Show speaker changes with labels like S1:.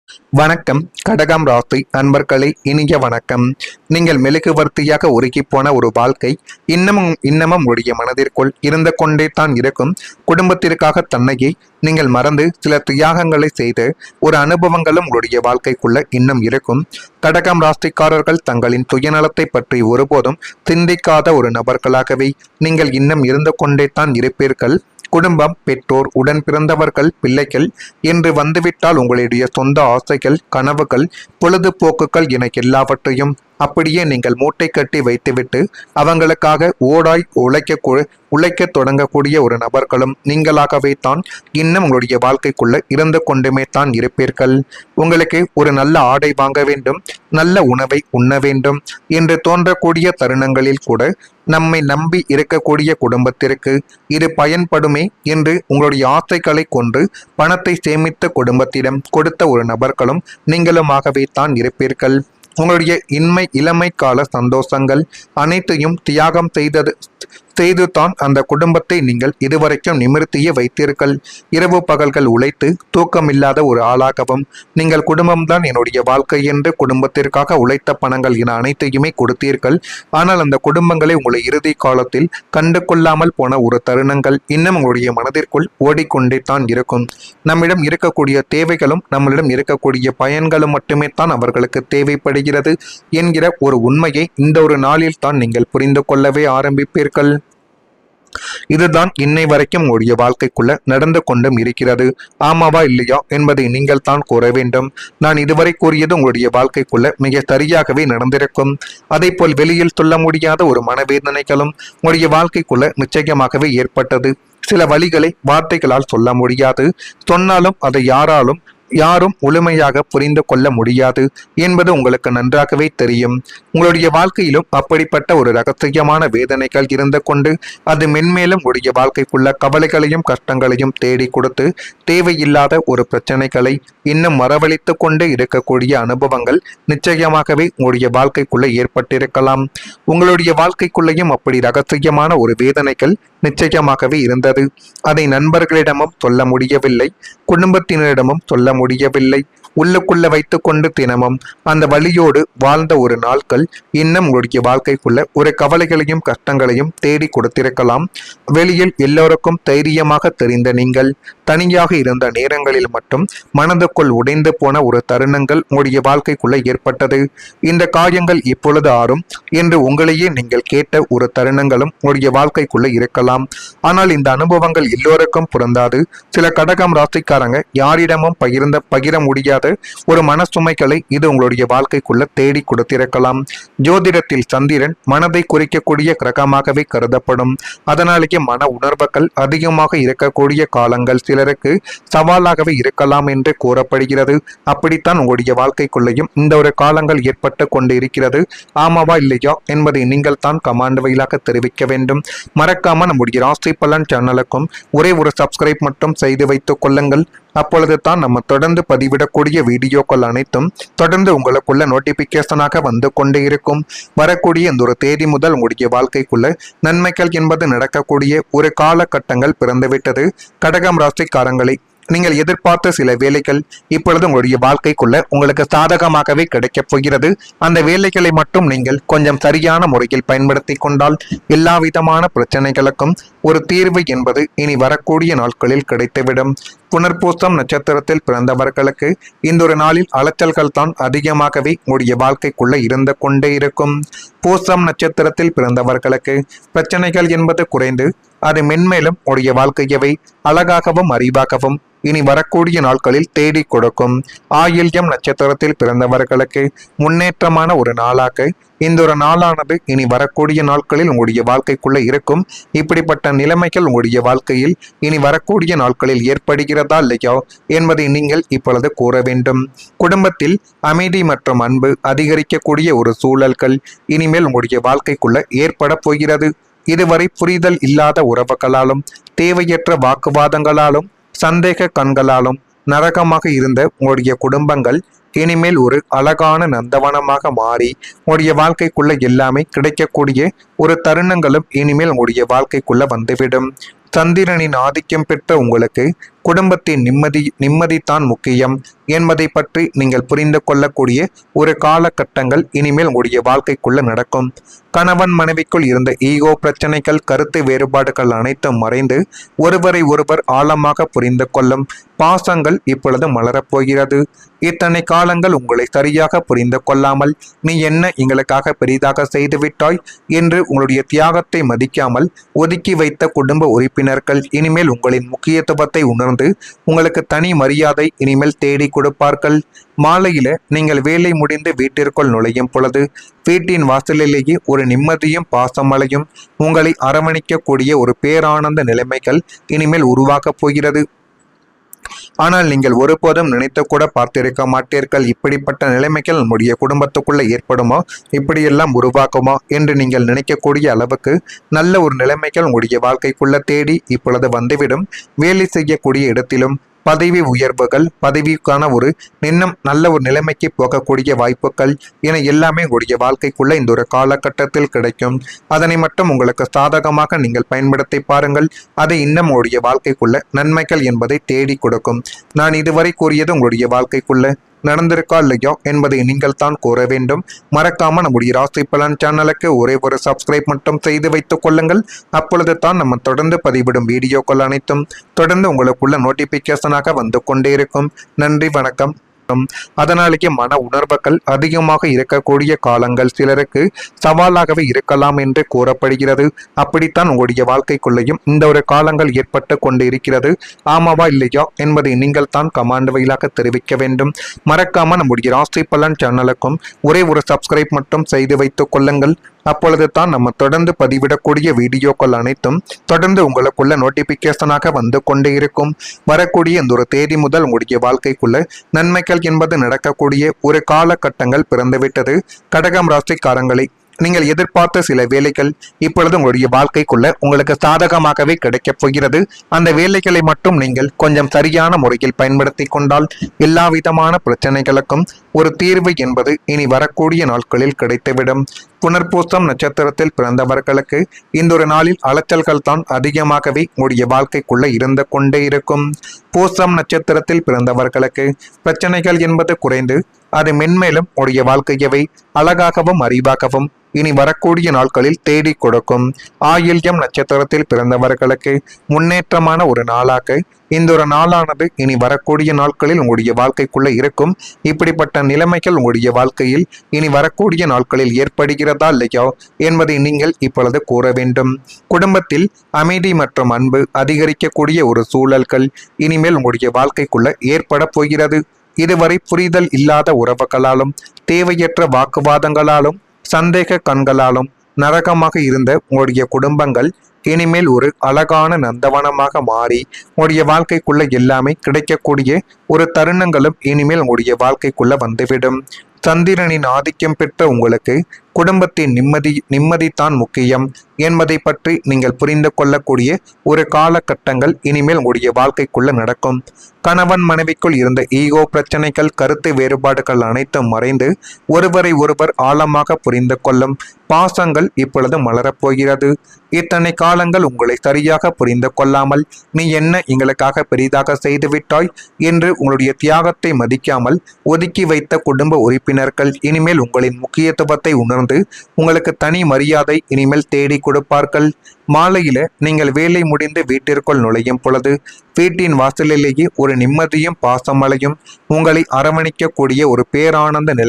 S1: வணக்கம் கடகம் ராசி நண்பர்களே, இனிய வணக்கம். நீங்கள் மெழுகுவர்த்தியாக உருகி போன ஒரு வாழ்க்கை இன்னமும் உங்களுடைய மனதிற்குள் இருந்து கொண்டே தான் இருக்கும். குடும்பத்திற்காக தன்னையே நீங்கள் மறந்து சில தியாகங்களை செய்து ஒரு அனுபவங்களும் உங்களுடைய வாழ்க்கைக்குள்ள இன்னும் இருக்கும். கடகம் ராசிக்காரர்கள் தங்களின் சுயநலத்தை பற்றி ஒருபோதும் சிந்திக்காத ஒரு நபர்களாகவே நீங்கள் இன்னும் இருந்து கொண்டே தான் இருப்பீர்கள். குடும்பம், பெற்றோர், உடன் பிறந்தவர்கள், பிள்ளைகள் என்று வந்துவிட்டால் உங்களுடைய சொந்த ஆசைகள், கனவுகள், பொழுதுபோக்குகள் என எல்லாவற்றையும் அப்படியே நீங்கள் மூட்டை கட்டி வைத்துவிட்டு அவங்களுக்காக ஓடாய் உழைக்க தொடங்கக்கூடிய ஒரு நபர்களும் நீங்களாகவே தான் இன்னும் உங்களுடைய வாழ்க்கைக்குள்ள இருந்து கொண்டுமே தான் இருப்பீர்கள். உங்களுக்கு ஒரு நல்ல ஆடை வாங்க வேண்டும், நல்ல உணவை உண்ண வேண்டும் என்று தோன்றக்கூடிய தருணங்களில் கூட நம்மை நம்பி இருக்கக்கூடிய குடும்பத்திற்கு இது பயன்படுமே என்று உங்களுடைய ஆசைகளை கொண்டு பணத்தை சேமித்த குடும்பத்திடம் கொடுத்த ஒரு நபர்களும் நீங்களுமாகவே தான் இருப்பீர்கள். உங்களுடைய இளமை கால சந்தோஷங்கள் அனைத்தையும் தியாகம் செய்துதான் அந்த குடும்பத்தை நீங்கள் இதுவரைக்கும் நிமிர்த்திய வைத்தீர்கள். இரவு பகல்கள் உழைத்து தூக்கமில்லாத ஒரு ஆளாகவும் நீங்கள் குடும்பம்தான் என்னுடைய வாழ்க்கை என்று குடும்பத்திற்காக உழைத்த பணங்கள் என அனைத்தையுமே கொடுத்தீர்கள். ஆனால் அந்த குடும்பங்களை உங்களை இறுதி காலத்தில் கண்டு கொள்ளாமல் போன ஒரு தருணங்கள் இன்னும் உங்களுடைய மனதிற்குள் ஓடிக்கொண்டே தான் இருக்கும். நம்மிடம் இருக்கக்கூடிய தேவைகளும் நம்மளிடம் இருக்கக்கூடிய பயன்களும் மட்டுமே தான் அவர்களுக்கு தேவைப்படுகிறது என்கிற ஒரு உண்மையை இந்த ஒரு நாளில் தான் நீங்கள் புரிந்து கொள்ளவே ஆரம்பிப்பீர்கள். இதுதான் இன்னை வரைக்கும் உங்களுடைய வாழ்க்கைக்குள்ள நடந்து கொண்டும் இருக்கிறது. ஆமாவா இல்லையா என்பதை நீங்கள் தான் கூற வேண்டும். நான் இதுவரை கூறியது உங்களுடைய வாழ்க்கைக்குள்ள மிக சரியாகவே நடந்திருக்கும். அதே போல் வெளியில் சொல்ல முடியாத ஒரு மனவேதனைகளும் உங்களுடைய வாழ்க்கைக்குள்ள நிச்சயமாகவே ஏற்பட்டது. சில வழிகளை வார்த்தைகளால் சொல்ல முடியாது, சொன்னாலும் அதை யாரும் முழுமையாக புரிந்து கொள்ள முடியாது என்பது உங்களுக்கு நன்றாகவே தெரியும். உங்களுடைய வாழ்க்கையிலும் அப்படிப்பட்ட ஒரு ரகசியமான வேதனைகள் இருந்து கொண்டு அது மென்மேலும் உங்களுடைய வாழ்க்கைக்குள்ள கவலைகளையும் கஷ்டங்களையும் தேடி கொடுத்து தேவையில்லாத ஒரு பிரச்சனைகளை இன்னும் மறவழித்து கொண்டு இருக்கக்கூடிய அனுபவங்கள் நிச்சயமாகவே உங்களுடைய வாழ்க்கைக்குள்ள ஏற்பட்டிருக்கலாம். உங்களுடைய வாழ்க்கைக்குள்ளேயும் அப்படி ரகசியமான ஒரு வேதனைகள் நிச்சயமாகவே இருந்தது. அதை நண்பர்களிடமும் சொல்ல முடியவில்லை, குடும்பத்தினரிடமும் சொல்ல முடியவில்லை. உள்ளுக்குள்ள வைத்துக்கொண்டு தினமும் அந்த வழியோடு வாழ்ந்த ஒரு நாட்கள் இன்னும் உங்களுடைய வாழ்க்கைக்குள்ள ஒரு கவலைகளையும் கஷ்டங்களையும் தேடி கொடுத்திருக்கலாம். வெளியில் எல்லோருக்கும் தைரியமாக தெரிந்த நீங்கள் தனியாக இருந்த நேரங்களில் மட்டும் மனதுக்குள் உடைந்து போன ஒரு தருணங்கள் உங்களுடைய வாழ்க்கைக்குள்ள ஏற்பட்டது. இந்த காயங்கள் இப்பொழுது ஆறும் என்று உங்களையே நீங்கள் கேட்ட ஒரு தருணங்களும் உங்களுடைய வாழ்க்கைக்குள்ள இருக்கலாம். ஆனால் இந்த அனுபவங்கள் எல்லோருக்கும் பொருந்தாது. சில கடகம் ராசிக்காரங்க யாரிடமும் பகிர முடியாத ஒரு மனசுமைகளை இது உங்களுடைய வாழ்க்கைக்குள்ள தேடி கொடுத்திருக்கலாம். ஜோதிடத்தில் சந்திரன் மனதை குறிக்கக்கூடிய கிரகமாகவே கருதப்படும். அதனாலேயே மன உணர்வுகள் அதிகமாக இருக்கக்கூடிய காலங்கள் சிலருக்கு சவாலாகவே இருக்கலாம் என்று கூறப்படுகிறது. அப்படித்தான் உங்களுடைய வாழ்க்கைக்குள்ளேயும் இந்த ஒரு காலங்கள் ஏற்பட்டு கொண்டு இருக்கிறது. ஆமாவா இல்லையா என்பதை நீங்கள் தான் கமாண்ட் வழியாக தெரிவிக்க வேண்டும். மறக்காம நம்முடைய ராசி பலன் சேனலுக்கும் ஒரே ஒரு சப்ஸ்கிரைப் மட்டும் செய்து வைத்துக் கொள்ளுங்கள். அப்பொழுது தான் நம்ம தொடர்ந்து பதிவிடக்கூடிய வீடியோக்கள் அனைத்தும் தொடர்ந்து உங்களுக்குள்ள நோட்டிபிகேஷனாக வந்து கொண்டே இருக்கும். வரக்கூடிய இந்த ஒரு தேதி முதல் உங்களுடைய வாழ்க்கைக்குள்ள நன்மைகள் என்பது நடக்கக்கூடிய ஒரு காலகட்டங்கள் பிறந்துவிட்டது. கடகம் ராசிக்காரங்களை நீங்கள் எதிர்பார்த்த சில வேலைகள் இப்பொழுது உங்களுடைய வாழ்க்கைக்குள்ள உங்களுக்கு சாதகமாகவே கிடைக்கப் போகிறது. அந்த வேலைகளை மட்டும் நீங்கள் கொஞ்சம் சரியான முறையில் பயன்படுத்தி கொண்டால் எல்லா விதமான பிரச்சனைகளுக்கும் ஒரு தீர்வு என்பது இனி வரக்கூடிய நாட்களில் கிடைத்துவிடும். புனர்பூசம் நட்சத்திரத்தில் பிறந்தவர்களுக்கு இந்த ஒரு நாளில் அலைச்சல்கள் தான் அதிகமாகவே உங்களுடைய வாழ்க்கைக்குள்ள இருந்து கொண்டே இருக்கும். பூசம் நட்சத்திரத்தில் பிறந்தவர்களுக்கு பிரச்சனைகள் என்பது குறைந்து அது மென்மேலும் உடைய வாழ்க்கையவை அழகாகவும் அறிவாகவும் இனி வரக்கூடிய நாட்களில் தேடி கொடுக்கும். ஆயில்யம் நட்சத்திரத்தில் பிறந்தவர்களுக்கு முன்னேற்றமான ஒரு நாளாக இந்த ஒரு நாளானது இனி வரக்கூடிய நாட்களில் உங்களுடைய வாழ்க்கைக்குள்ள இருக்கும். இப்படிப்பட்ட நிலைமைகள் உங்களுடைய வாழ்க்கையில் இனி வரக்கூடிய நாட்களில் ஏற்படுகிறதா இல்லையா என்பதை நீங்கள் இப்பொழுது கூற வேண்டும். குடும்பத்தில் அமைதி மற்றும் அன்பு அதிகரிக்கக்கூடிய ஒரு சூழல்கள் இனிமேல் உங்களுடைய வாழ்க்கைக்குள்ள ஏற்பட போகிறது. இதுவரை புரிதல் இல்லாத உறவுகளாலும் தேவையற்ற வாக்குவாதங்களாலும் சந்தேக கண்களாலும் நரகமாக இருந்த உங்களுடைய குடும்பங்கள் இனிமேல் ஒரு அழகான நந்தவனமாக மாறி உங்களுடைய வாழ்க்கைக்குள்ள எல்லாமே கிடைக்கக்கூடிய ஒரு தருணங்களும் இனிமேல் உங்களுடைய வாழ்க்கைக்குள்ள வந்துவிடும். சந்திரனின் ஆதிக்கம் பெற்ற உங்களுக்கு குடும்பத்தின் நிம்மதிதான் முக்கியம் என்பதை பற்றி நீங்கள் புரிந்து கொள்ளக்கூடிய ஒரு காலகட்டங்கள் இனிமேல் உங்களுடைய வாழ்க்கைக்குள்ள நடக்கும். கணவன் மனைவிக்குள் இருந்த ஈகோ பிரச்சனைகள், கருத்து வேறுபாடுகள் அனைத்தும் மறைந்து ஒருவரை ஒருவர் ஆழமாக புரிந்து கொள்ளும் பாசங்கள் இப்பொழுது மலரப்போகிறது. இத்தனை காலங்கள் உங்களை சரியாக புரிந்து கொள்ளாமல் நீ என்ன எங்களுக்காக பெரிதாக செய்துவிட்டாய் என்று உங்களுடைய தியாகத்தை மதிக்காமல் ஒதுக்கி வைத்த குடும்ப உறுப்பினர்கள் இனிமேல் உங்களின் முக்கியத்துவத்தை உணர்ந்து உங்களுக்கு தனி மரியாதை இனிமேல் தேடி கொடுப்பார்கள். மாலையில நீங்கள் வேலை முடிந்து வீட்டிற்குள் நுழையும் பொழுது வீட்டின் வாசலிலேயே ஒரு நிம்மதியும் பாசமலையும் உங்களை அரவணைக்கக்கூடிய ஒரு பேரானந்த நிலைமைகள் இனிமேல் உருவாக்கப் போகிறது. ஆனால் நீங்கள் ஒருபோதும் நினைத்து கூட பார்த்திருக்க மாட்டீர்கள், இப்படிப்பட்ட நிலைமைகள் நம்முடைய குடும்பத்துக்குள்ள ஏற்படுமா, இப்படியெல்லாம் உருவாக்குமா என்று நீங்கள் நினைக்கக்கூடிய அளவுக்கு நல்ல ஒரு நிலைமைகள் உங்களுடைய வாழ்க்கைக்குள்ள தேடி இப்பொழுது வந்துவிடும். வேலை செய்யக்கூடிய இடத்திலும் பதவி உயர்வுகள், பதவிக்கான ஒரு இன்னும் நல்ல ஒரு நிலைமைக்கு போகக்கூடிய வாய்ப்புகள் என எல்லாமே உங்களுடைய வாழ்க்கைக்குள்ள இந்த ஒரு காலகட்டத்தில் கிடைக்கும். அதனை மட்டும் உங்களுக்கு சாதகமாக நீங்கள் பயன்படுத்தி பாருங்கள். அதை இன்னும் உங்களுடைய வாழ்க்கைக்குள்ள நன்மைகள் என்பதை தேடி கொடுக்கும். நான் இதுவரை கூறியது உங்களுடைய வாழ்க்கைக்குள்ள நடந்திருக்கா இல்லையோ என்பதை நீங்கள் தான் கூற வேண்டும். மறக்காம நம்முடைய ராசி பலன் சேனலுக்கு ஒரே ஒரு சப்ஸ்கிரைப் மட்டும் செய்து வைத்துக் கொள்ளுங்கள். அப்பொழுது தான் நம்ம தொடர்ந்து பதிவிடும் வீடியோக்கள் அனைத்தும் தொடர்ந்து உங்களுக்குள்ள நோட்டிபிகேஷனாக வந்து கொண்டே இருக்கும். நன்றி, வணக்கம். அதனாலேயே மன உணர்வுகள் அதிகமாக இருக்கக்கூடிய காலங்கள் சிலருக்கு சவாலாகவே இருக்கலாம் என்று கூறப்படுகிறது. அப்படித்தான் உங்களுடைய வாழ்க்கைக்குள்ளேயும் இந்த ஒரு காலங்கள் ஏற்பட்டு கொண்டு இருக்கிறது. ஆமாவா இல்லையா என்பதை நீங்கள் தான் கமெண்ட் வாயிலாக தெரிவிக்க வேண்டும். மறக்காம நம்முடைய ராசி பலன் சேனலுக்கும் ஒரே ஒரு சப்ஸ்கிரைப் மட்டும் செய்து வைத்துக் கொள்ளுங்கள். அப்பொழுது தான் நம்ம தொடர்ந்து பதிவிடக்கூடிய வீடியோக்கள் அனைத்தும் தொடர்ந்து உங்களுக்குள்ள நோட்டிபிகேஷனாக வந்து கொண்டே இருக்கும். வரக்கூடிய இந்த ஒரு தேதி முதல் உங்களுடைய வாழ்க்கைக்குள்ள நன்மைகள் என்பது நடக்கக்கூடிய ஒரு காலகட்டங்கள் பிறந்துவிட்டது. கடகம் ராசிக்காரங்களை நீங்கள் எதிர்பார்த்த சில வேலைகள் இப்பொழுது உங்களுடைய வாழ்க்கைக்குள்ள உங்களுக்கு சாதகமாகவே கிடைக்கப் போகிறது. அந்த வேலைகளை மட்டும் நீங்கள் கொஞ்சம் சரியான முறையில் பயன்படுத்தி கொண்டால் எல்லா விதமான பிரச்சனைகளுக்கும் ஒரு தீர்வு என்பது இனி வரக்கூடிய நாட்களில் கிடைத்துவிடும். புனர்பூசம் நட்சத்திரத்தில் பிறந்தவர்களுக்கு இந்த ஒரு நாளில் அலைச்சல்கள் தான் அதிகமாகவே உங்களுடைய வாழ்க்கைக்குள்ள இருந்து கொண்டே இருக்கும். பூசம் நட்சத்திரத்தில் பிறந்தவர்களுக்கு பிரச்சனைகள் என்பது குறைந்து அது மென்மேலும் உடைய வாழ்க்கையவை அழகாகவும் அறிவாகவும் இனி வரக்கூடிய நாட்களில் தேடி கொடுக்கும். ஆயில்யம் நட்சத்திரத்தில் பிறந்தவர்களுக்கு முன்னேற்றமான ஒரு நாளாக இந்த ஒரு நாளானது இனி வரக்கூடிய நாட்களில் உங்களுடைய வாழ்க்கைக்குள்ள இருக்கும். இப்படிப்பட்ட நிலைமைகள் உங்களுடைய வாழ்க்கையில் இனி வரக்கூடிய நாட்களில் ஏற்படுகிறதா இல்லையா என்பதை நீங்கள் இப்பொழுது கூற வேண்டும். குடும்பத்தில் அமைதி மற்றும் அன்பு அதிகரிக்கக்கூடிய ஒரு சூழல்கள் இனிமேல் உங்களுடைய வாழ்க்கைக்குள்ள ஏற்பட போகிறது. இதுவரை புரிதல் இல்லாத உறவுகளாலும் தேவையற்ற வாக்குவாதங்களாலும் சந்தேக கண்களாலும் நரகமாக இருந்த உங்களுடைய குடும்பங்கள் இனிமேல் ஒரு அழகான நந்தவனமாக மாறி உங்களுடைய வாழ்க்கைக்குள்ள எல்லாமே கிடைக்கக்கூடிய ஒரு தருணங்களும் இனிமேல் உங்களுடைய வாழ்க்கைக்குள்ள வந்துவிடும். சந்திரனின் ஆதிக்கம் பெற்ற உங்களுக்கு குடும்பத்தின் நிம்மதிதான் முக்கியம் என்பதை பற்றி நீங்கள் புரிந்து கொள்ளக்கூடிய ஒரு காலகட்டங்கள் இனிமேல் உங்களுடைய வாழ்க்கைக்குள்ள நடக்கும். கணவன் மனைவிக்குள் இருந்த ஈகோ பிரச்சனைகள், கருத்து வேறுபாடுகள் அனைத்தும் மறைந்து ஒருவரை ஒருவர் ஆழமாக புரிந்து கொள்ளும் பாசங்கள் இப்பொழுது மலரப்போகிறது. இத்தனை காலங்கள் உங்களை சரியாக புரிந்து கொள்ளாமல் நீ என்ன எங்களுக்காக பெரிதாக செய்துவிட்டாய் என்று உங்களுடைய தியாகத்தை மதிக்காமல் ஒதுக்கி வைத்த குடும்ப உறுப்பினர்கள் இனிமேல் உங்களின் முக்கியத்துவத்தை உணர்ந்து உங்களுக்கு தனி மரியாதை இனிமேல் தேடி கொடுப்பார்கள். மாலையில நீங்கள் வேலை முடிந்து வீட்டிற்குள் நுழையும் பொழுது வீட்டின் வாசலிலேயே ஒரு நிம்மதியும் பாசமலையும் உங்களை அரவணைக்கக்கூடிய ஒரு பேரானந்த நிலை